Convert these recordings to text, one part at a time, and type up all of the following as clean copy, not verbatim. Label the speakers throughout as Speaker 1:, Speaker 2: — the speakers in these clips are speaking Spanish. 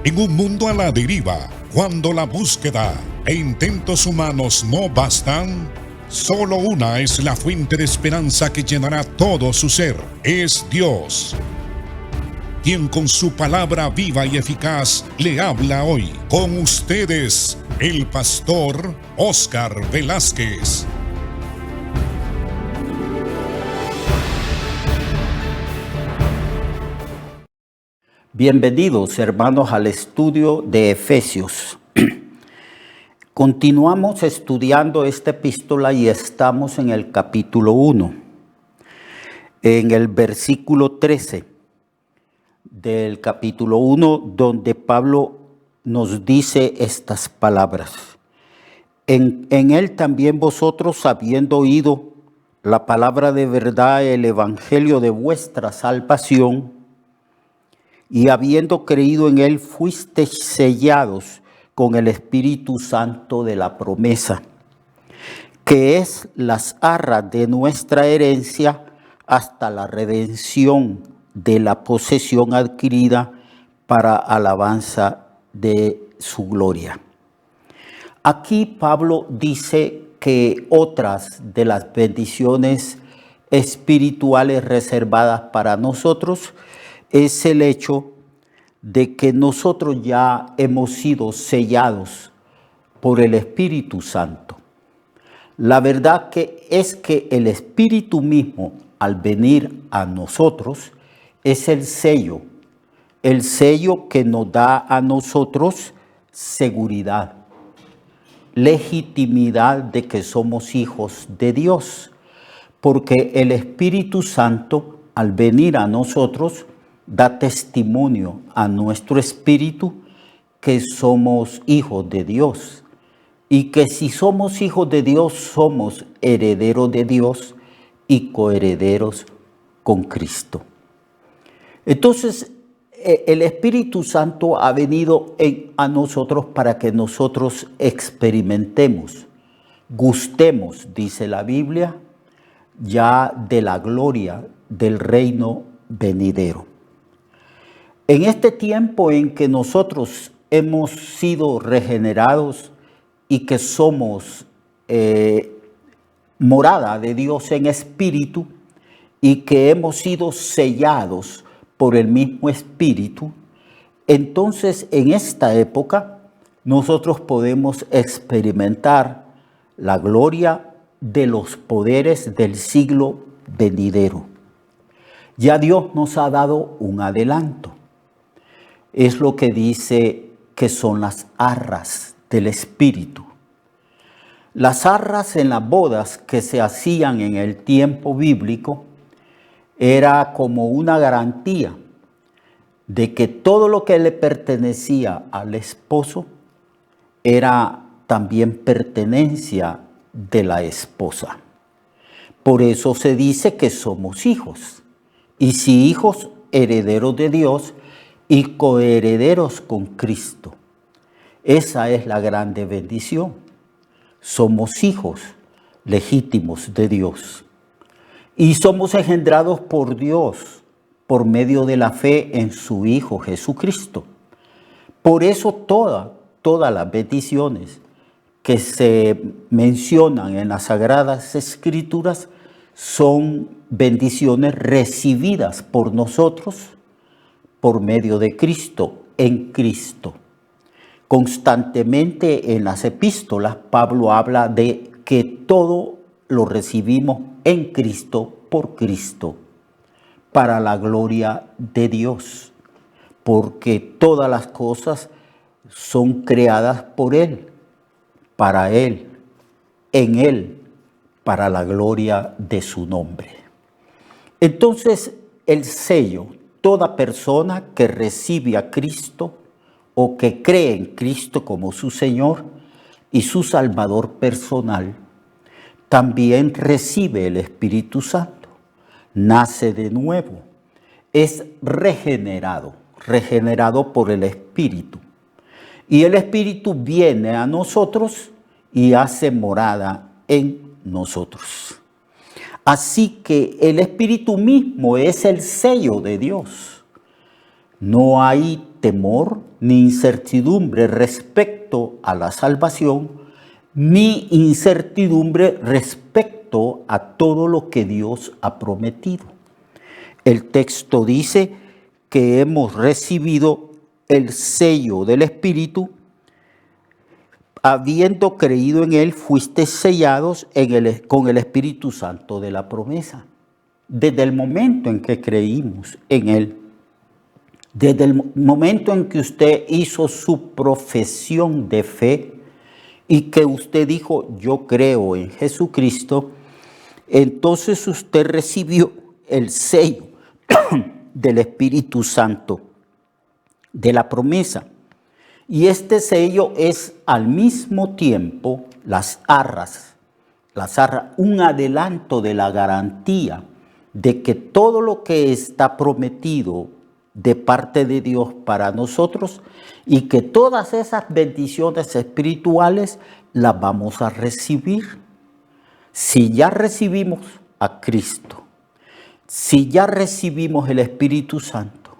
Speaker 1: En un mundo a la deriva, cuando la búsqueda e intentos humanos no bastan, solo una es la fuente de esperanza que llenará todo su ser. Es Dios, quien con su palabra viva y eficaz le habla hoy. Con ustedes, el pastor Óscar Velázquez.
Speaker 2: Bienvenidos, hermanos, al estudio de Efesios. Continuamos estudiando esta epístola y estamos en el capítulo 1, en el versículo 13 del capítulo 1, donde Pablo nos dice estas palabras. En él también vosotros, habiendo oído la palabra de verdad, el evangelio de vuestra salvación, y habiendo creído en él, fuisteis sellados con el Espíritu Santo de la promesa, que es las arras de nuestra herencia hasta la redención de la posesión adquirida para alabanza de su gloria. Aquí Pablo dice que otras de las bendiciones espirituales reservadas para nosotros es el hecho de que nosotros ya hemos sido sellados por el Espíritu Santo. La verdad que es que el Espíritu mismo, al venir a nosotros, es el sello que nos da a nosotros seguridad, legitimidad de que somos hijos de Dios, porque el Espíritu Santo, al venir a nosotros, da testimonio a nuestro espíritu que somos hijos de Dios y que si somos hijos de Dios somos herederos de Dios y coherederos con Cristo. Entonces, el Espíritu Santo ha venido a nosotros para que nosotros experimentemos, gustemos, dice la Biblia, ya de la gloria del reino venidero. En este tiempo en que nosotros hemos sido regenerados y que somos morada de Dios en espíritu y que hemos sido sellados por el mismo espíritu, entonces en esta época nosotros podemos experimentar la gloria de los poderes del siglo venidero. Ya Dios nos ha dado un adelanto. Es lo que dice que son las arras del Espíritu. Las arras en las bodas que se hacían en el tiempo bíblico era como una garantía de que todo lo que le pertenecía al esposo era también pertenencia de la esposa. Por eso se dice que somos hijos, y si hijos, herederos de Dios, y coherederos con Cristo. Esa es la grande bendición. Somos hijos legítimos de Dios. Y somos engendrados por Dios por medio de la fe en su Hijo Jesucristo. Por eso todas las bendiciones que se mencionan en las Sagradas Escrituras son bendiciones recibidas por nosotros por medio de Cristo, en Cristo. Constantemente en las epístolas, Pablo habla de que todo lo recibimos en Cristo, por Cristo, para la gloria de Dios, porque todas las cosas son creadas por Él, para Él, en Él, para la gloria de su nombre. Entonces, el sello, toda persona que recibe a Cristo o que cree en Cristo como su Señor y su Salvador personal, también recibe el Espíritu Santo, nace de nuevo, es regenerado por el Espíritu. Y el Espíritu viene a nosotros y hace morada en nosotros. Así que el Espíritu mismo es el sello de Dios. No hay temor ni incertidumbre respecto a la salvación, ni incertidumbre respecto a todo lo que Dios ha prometido. El texto dice que hemos recibido el sello del Espíritu. Habiendo creído en Él, fuiste sellados con el Espíritu Santo de la promesa. Desde el momento en que creímos en Él, desde el momento en que usted hizo su profesión de fe y que usted dijo, yo creo en Jesucristo, entonces usted recibió el sello del Espíritu Santo de la promesa. Y este sello es al mismo tiempo las arras, un adelanto de la garantía de que todo lo que está prometido de parte de Dios para nosotros y que todas esas bendiciones espirituales las vamos a recibir. Si ya recibimos a Cristo, si ya recibimos el Espíritu Santo,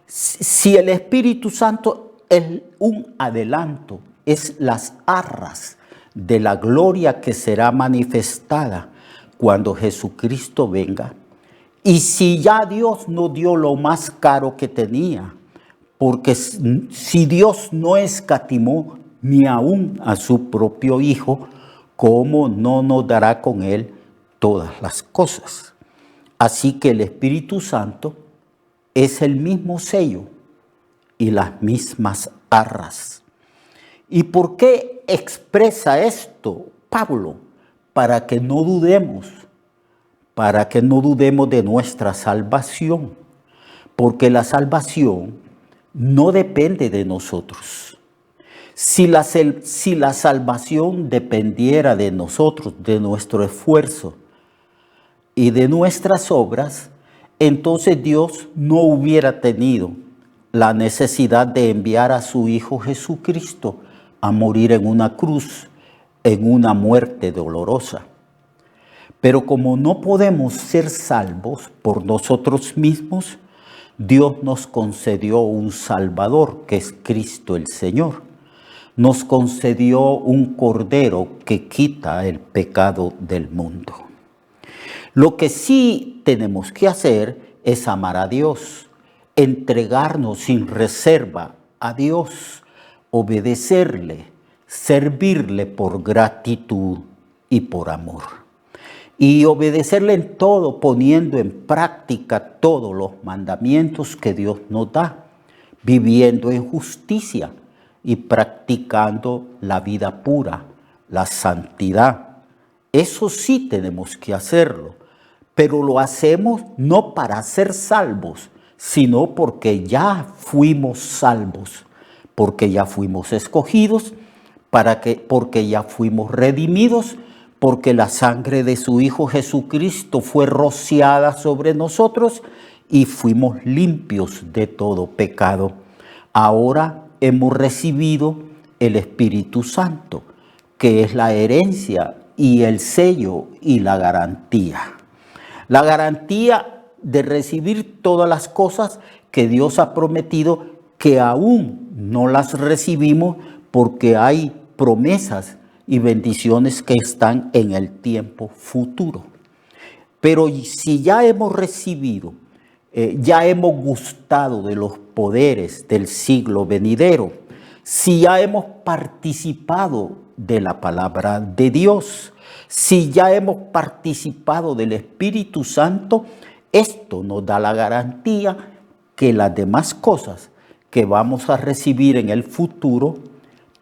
Speaker 2: si el Espíritu Santo es un adelanto, es las arras de la gloria que será manifestada cuando Jesucristo venga. Y si ya Dios nos dio lo más caro que tenía, porque si Dios no escatimó ni aún a su propio Hijo, ¿cómo no nos dará con Él todas las cosas? Así que el Espíritu Santo es el mismo sello y las mismas arras. ¿Y por qué expresa esto Pablo? Para que no dudemos de nuestra salvación, porque la salvación no depende de nosotros. Si la salvación dependiera de nosotros, de nuestro esfuerzo y de nuestras obras, entonces Dios no hubiera tenido la necesidad de enviar a su Hijo Jesucristo a morir en una cruz, en una muerte dolorosa. Pero como no podemos ser salvos por nosotros mismos, Dios nos concedió un Salvador, que es Cristo el Señor. Nos concedió un Cordero que quita el pecado del mundo. Lo que sí tenemos que hacer es amar a Dios, entregarnos sin reserva a Dios, obedecerle, servirle por gratitud y por amor. Y obedecerle en todo, poniendo en práctica todos los mandamientos que Dios nos da, viviendo en justicia y practicando la vida pura, la santidad. Eso sí tenemos que hacerlo, pero lo hacemos no para ser salvos, sino porque ya fuimos salvos, porque ya fuimos escogidos, porque ya fuimos redimidos, porque la sangre de su Hijo Jesucristo fue rociada sobre nosotros y fuimos limpios de todo pecado. Ahora hemos recibido el Espíritu Santo, que es la herencia y el sello y la garantía. La garantía de recibir todas las cosas que Dios ha prometido, que aún no las recibimos porque hay promesas y bendiciones que están en el tiempo futuro. Pero si ya hemos recibido, ya hemos gustado de los poderes del siglo venidero, si ya hemos participado de la palabra de Dios, si ya hemos participado del Espíritu Santo, esto nos da la garantía que las demás cosas que vamos a recibir en el futuro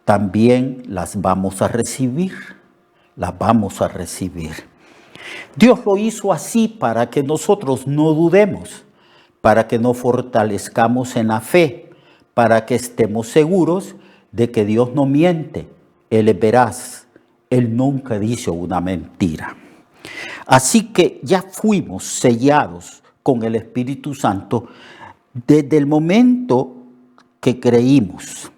Speaker 2: también las vamos a recibir, Dios lo hizo así para que nosotros no dudemos, para que nos fortalezcamos en la fe, para que estemos seguros de que Dios no miente, Él es veraz, Él nunca dice una mentira. Así que ya fuimos sellados con el Espíritu Santo desde el momento que creímos.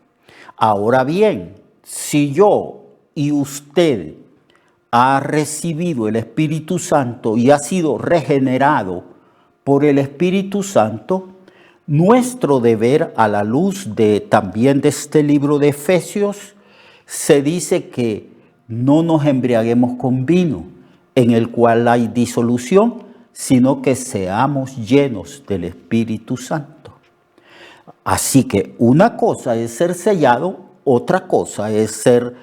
Speaker 2: Ahora bien, si yo y usted ha recibido el Espíritu Santo y ha sido regenerado por el Espíritu Santo, Nuestro deber, a la luz también de este libro de Efesios, se dice que no nos embriaguemos con vino, en el cual hay disolución, sino que seamos llenos del Espíritu Santo. Así que una cosa es ser sellado, otra cosa es ser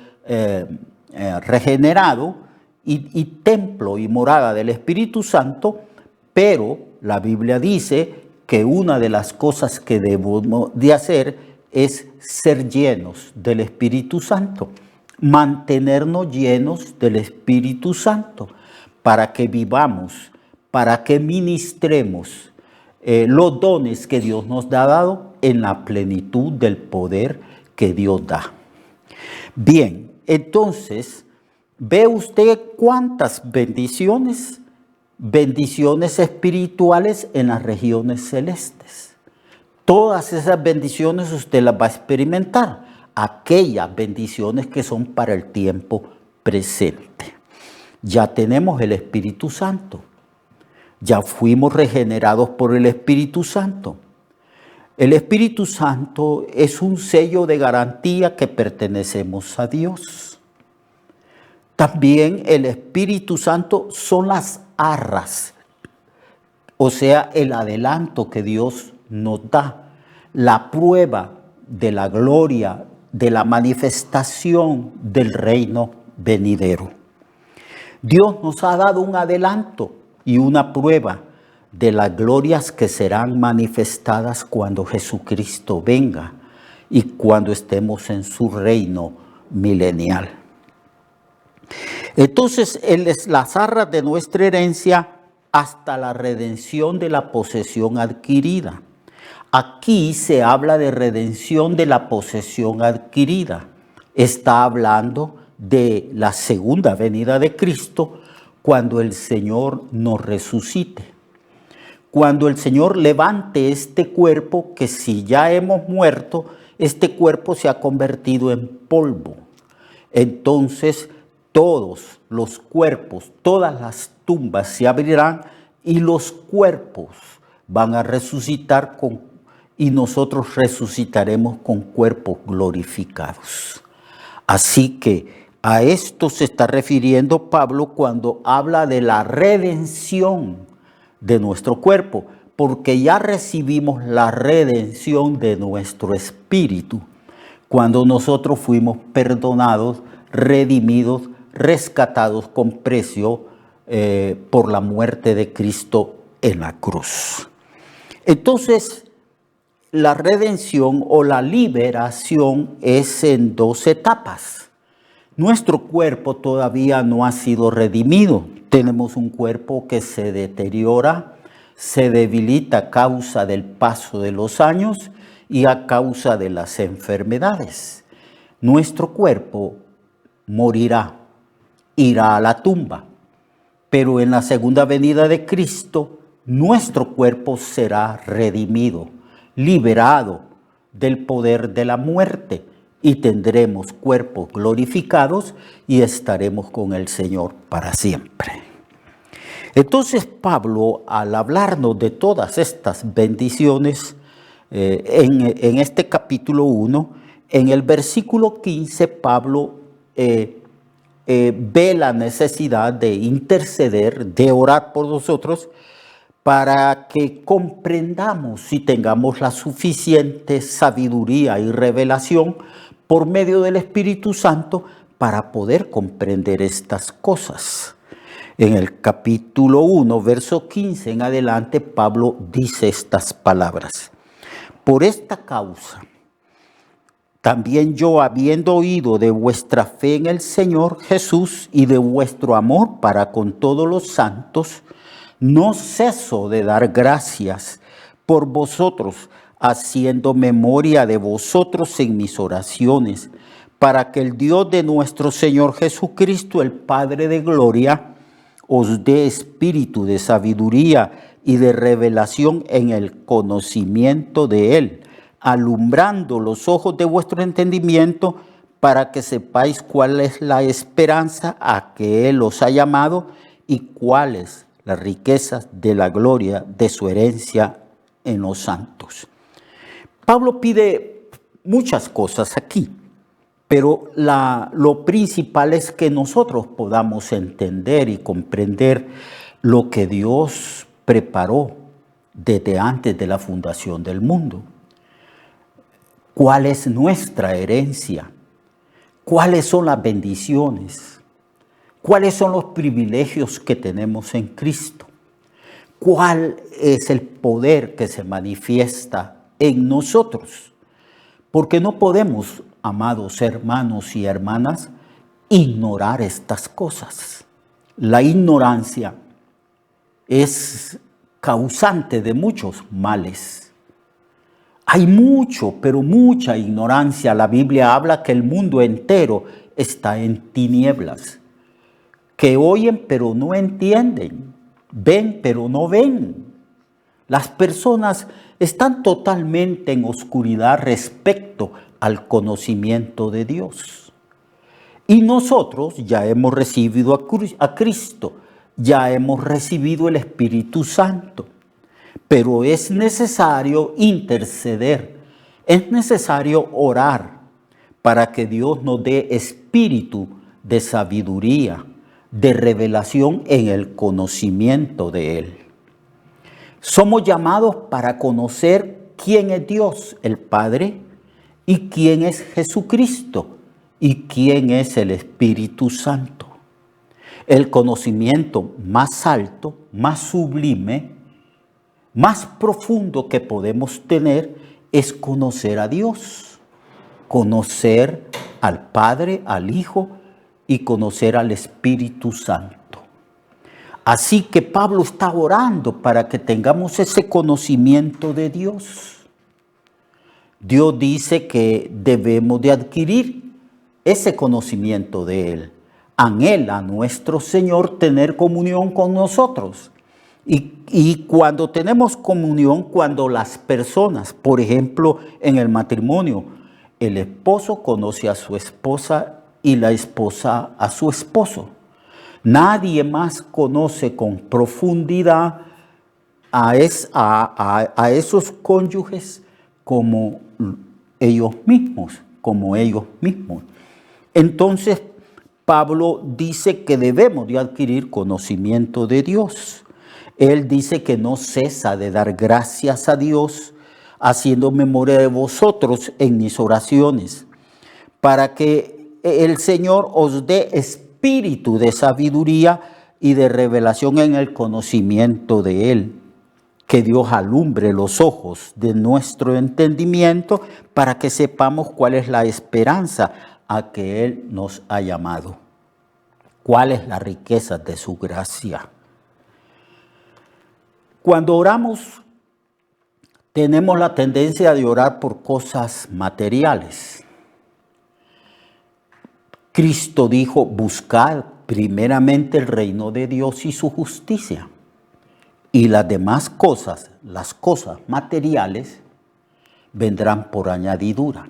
Speaker 2: regenerado y templo y morada del Espíritu Santo, pero la Biblia dice que una de las cosas que debemos de hacer es ser llenos del Espíritu Santo, mantenernos llenos del Espíritu Santo, para que vivamos, para que ministremos los dones que Dios nos ha dado en la plenitud del poder que Dios da. Bien, entonces, ¿ve usted cuántas bendiciones espirituales en las regiones celestes? Todas esas bendiciones usted las va a experimentar, aquellas bendiciones que son para el tiempo presente. Ya tenemos el Espíritu Santo, ya fuimos regenerados por el Espíritu Santo. El Espíritu Santo es un sello de garantía que pertenecemos a Dios. También el Espíritu Santo son las arras, o sea, el adelanto que Dios nos da, la prueba de la gloria, de la manifestación del reino venidero. Dios nos ha dado un adelanto y una prueba de las glorias que serán manifestadas cuando Jesucristo venga y cuando estemos en su reino milenial. Entonces, Él es las arras de nuestra herencia hasta la redención de la posesión adquirida. Aquí se habla de redención de la posesión adquirida. Está hablando de la segunda venida de Cristo cuando el Señor nos resucite. Cuando el Señor levante este cuerpo, que si ya hemos muerto, este cuerpo se ha convertido en polvo. Entonces, todos los cuerpos, todas las tumbas se abrirán y los cuerpos van a resucitar y nosotros resucitaremos con cuerpos glorificados. Así que a esto se está refiriendo Pablo cuando habla de la redención de nuestro cuerpo, porque ya recibimos la redención de nuestro espíritu cuando nosotros fuimos perdonados, redimidos, rescatados con precio por la muerte de Cristo en la cruz. Entonces, la redención o la liberación es en dos etapas. Nuestro cuerpo todavía no ha sido redimido. Tenemos un cuerpo que se deteriora, se debilita a causa del paso de los años y a causa de las enfermedades. Nuestro cuerpo morirá, irá a la tumba, pero en la segunda venida de Cristo, nuestro cuerpo será redimido, liberado del poder de la muerte y tendremos cuerpos glorificados y estaremos con el Señor para siempre. Entonces Pablo, al hablarnos de todas estas bendiciones, en este capítulo 1, en el versículo 15, Pablo ve la necesidad de interceder, de orar por nosotros, para que comprendamos y tengamos la suficiente sabiduría y revelación por medio del Espíritu Santo para poder comprender estas cosas. En el capítulo 1, verso 15 en adelante, Pablo dice estas palabras: por esta causa, también yo, habiendo oído de vuestra fe en el Señor Jesús y de vuestro amor para con todos los santos, no ceso de dar gracias por vosotros, haciendo memoria de vosotros en mis oraciones, para que el Dios de nuestro Señor Jesucristo, el Padre de gloria, os dé espíritu de sabiduría y de revelación en el conocimiento de Él, alumbrando los ojos de vuestro entendimiento, para que sepáis cuál es la esperanza a que Él os ha llamado y cuáles las riquezas de la gloria de su herencia en los santos. Pablo pide muchas cosas aquí, pero lo principal es que nosotros podamos entender y comprender lo que Dios preparó desde antes de la fundación del mundo. ¿Cuál es nuestra herencia? ¿Cuáles son las bendiciones? ¿Cuáles son los privilegios que tenemos en Cristo? ¿Cuál es el poder que se manifiesta en nosotros? Porque no podemos, amados hermanos y hermanas, ignorar estas cosas. La ignorancia es causante de muchos males. Hay mucho, pero mucha ignorancia. La Biblia habla que el mundo entero está en tinieblas, que oyen pero no entienden, ven pero no ven. Las personas están totalmente en oscuridad respecto al conocimiento de Dios. Y nosotros ya hemos recibido a Cristo, ya hemos recibido el Espíritu Santo. Pero es necesario interceder, es necesario orar para que Dios nos dé espíritu de sabiduría, de revelación en el conocimiento de Él. Somos llamados para conocer quién es Dios, el Padre, y quién es Jesucristo, y quién es el Espíritu Santo. El conocimiento más alto, más sublime, más profundo que podemos tener es conocer a Dios, conocer al Padre, al Hijo y conocer al Espíritu Santo. Así que Pablo está orando para que tengamos ese conocimiento de Dios. Dios dice que debemos de adquirir ese conocimiento de Él. Anhela nuestro Señor tener comunión con nosotros. Y cuando tenemos comunión, cuando las personas, por ejemplo, en el matrimonio, el esposo conoce a su esposa y la esposa a su esposo. Nadie más conoce con profundidad a esos cónyuges como ellos mismos, Entonces, Pablo dice que debemos de adquirir conocimiento de Dios. Él dice que no cesa de dar gracias a Dios, haciendo memoria de vosotros en mis oraciones, para que el Señor os dé espíritu de sabiduría y de revelación en el conocimiento de Él. Que Dios alumbre los ojos de nuestro entendimiento para que sepamos cuál es la esperanza a que Él nos ha llamado. Cuál es la riqueza de su gracia. Cuando oramos, tenemos la tendencia de orar por cosas materiales. Cristo dijo, buscad primeramente el reino de Dios y su justicia. Y las demás cosas, las cosas materiales, vendrán por añadidura.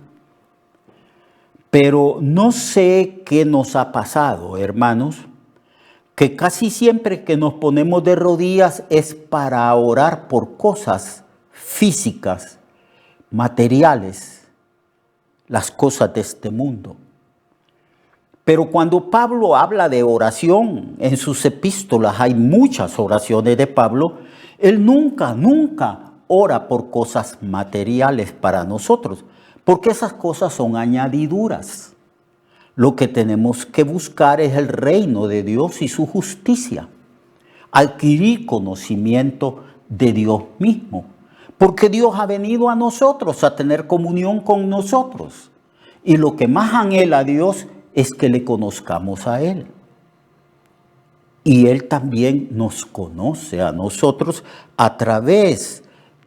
Speaker 2: Pero no sé qué nos ha pasado, hermanos, que casi siempre que nos ponemos de rodillas es para orar por cosas físicas, materiales, las cosas de este mundo. Pero cuando Pablo habla de oración, en sus epístolas hay muchas oraciones de Pablo, él nunca ora por cosas materiales para nosotros, porque esas cosas son añadiduras. Lo que tenemos que buscar es el reino de Dios y su justicia. Adquirir conocimiento de Dios mismo. Porque Dios ha venido a nosotros a tener comunión con nosotros. Y lo que más anhela a Dios es que le conozcamos a Él. Y Él también nos conoce a nosotros a través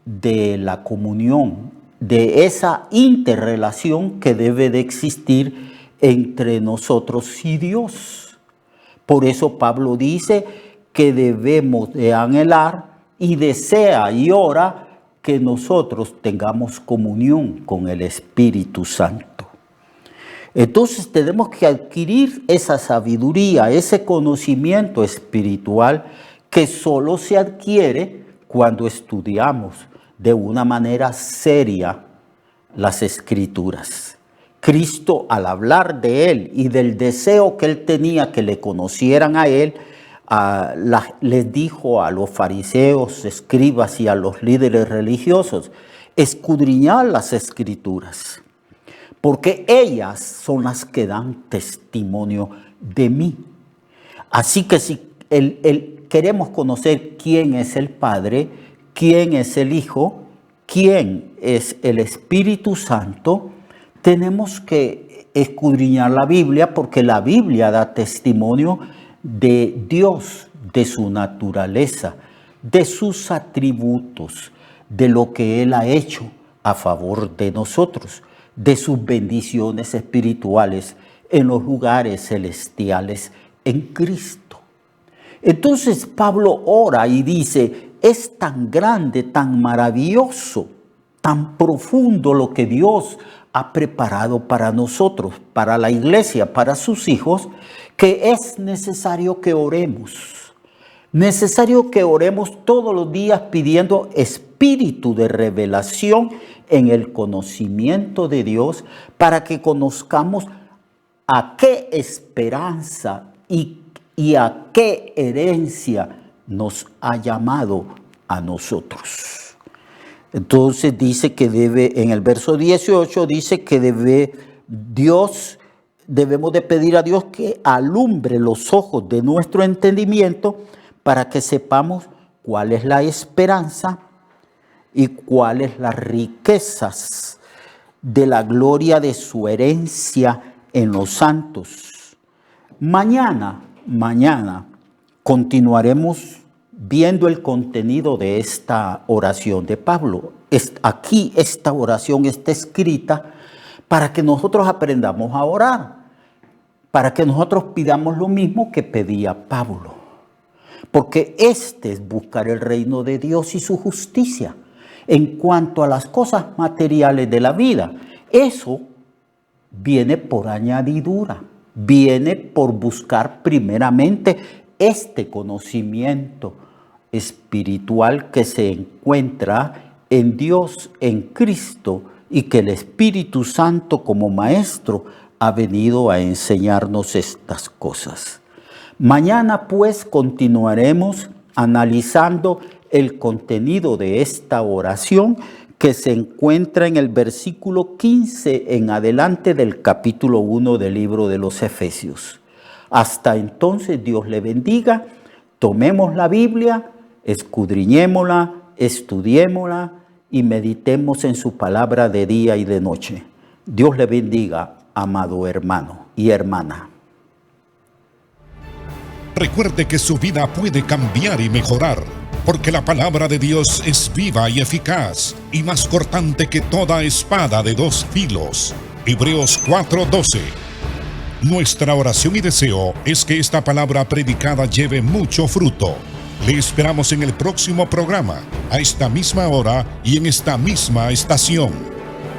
Speaker 2: de la comunión, de esa interrelación que debe de existir entre nosotros y Dios. Por eso Pablo dice que debemos de anhelar y desea y ora que nosotros tengamos comunión con el Espíritu Santo. Entonces tenemos que adquirir esa sabiduría, ese conocimiento espiritual que solo se adquiere cuando estudiamos de una manera seria las Escrituras. Cristo, al hablar de Él y del deseo que Él tenía que le conocieran a Él, les dijo a los fariseos, escribas y a los líderes religiosos: escudriñad las Escrituras, porque ellas son las que dan testimonio de mí. Así que si queremos conocer quién es el Padre, quién es el Hijo, quién es el Espíritu Santo, tenemos que escudriñar la Biblia, porque la Biblia da testimonio de Dios, de su naturaleza, de sus atributos, de lo que Él ha hecho a favor de nosotros, de sus bendiciones espirituales en los lugares celestiales en Cristo. Entonces Pablo ora y dice: es tan grande, tan maravilloso, tan profundo lo que Dios ha preparado para nosotros, para la iglesia, para sus hijos, que es necesario que oremos. Necesario que oremos todos los días pidiendo espíritu de revelación en el conocimiento de Dios, para que conozcamos a qué esperanza y a qué herencia nos ha llamado a nosotros. Entonces dice que en el verso 18 dice que debemos de pedir a Dios que alumbre los ojos de nuestro entendimiento, para que sepamos cuál es la esperanza y cuáles las riquezas de la gloria de su herencia en los santos. Mañana continuaremos viendo el contenido de esta oración de Pablo. Aquí esta oración está escrita para que nosotros aprendamos a orar, para que nosotros pidamos lo mismo que pedía Pablo. Porque este es buscar el reino de Dios y su justicia. En cuanto a las cosas materiales de la vida, eso viene por añadidura, viene por buscar primeramente este conocimiento espiritual que se encuentra en Dios, en Cristo, y que el Espíritu Santo como Maestro ha venido a enseñarnos estas cosas. Mañana pues continuaremos analizando el contenido de esta oración, que se encuentra en el versículo 15 en adelante del capítulo 1 del libro de los Efesios. Hasta entonces, Dios le bendiga. Tomemos la Biblia, escudriñémosla, estudiémosla y meditemos en su palabra de día y de noche. Dios le bendiga, amado hermano y hermana.
Speaker 1: Recuerde que su vida puede cambiar y mejorar, porque la palabra de Dios es viva y eficaz, y más cortante que toda espada de dos filos. Hebreos 4:12. Nuestra oración y deseo es que esta palabra predicada lleve mucho fruto. Le esperamos en el próximo programa, a esta misma hora y en esta misma estación.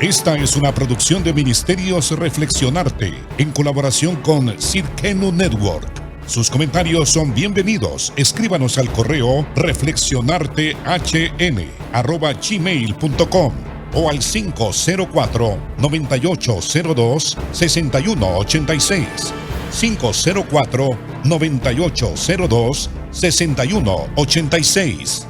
Speaker 1: Esta es una producción de Ministerios Reflexionarte, en colaboración con Cirkenu Network. Sus comentarios son bienvenidos. Escríbanos al correo reflexionartehn@gmail.com o al 504-9802-6186. 504-9802-6186.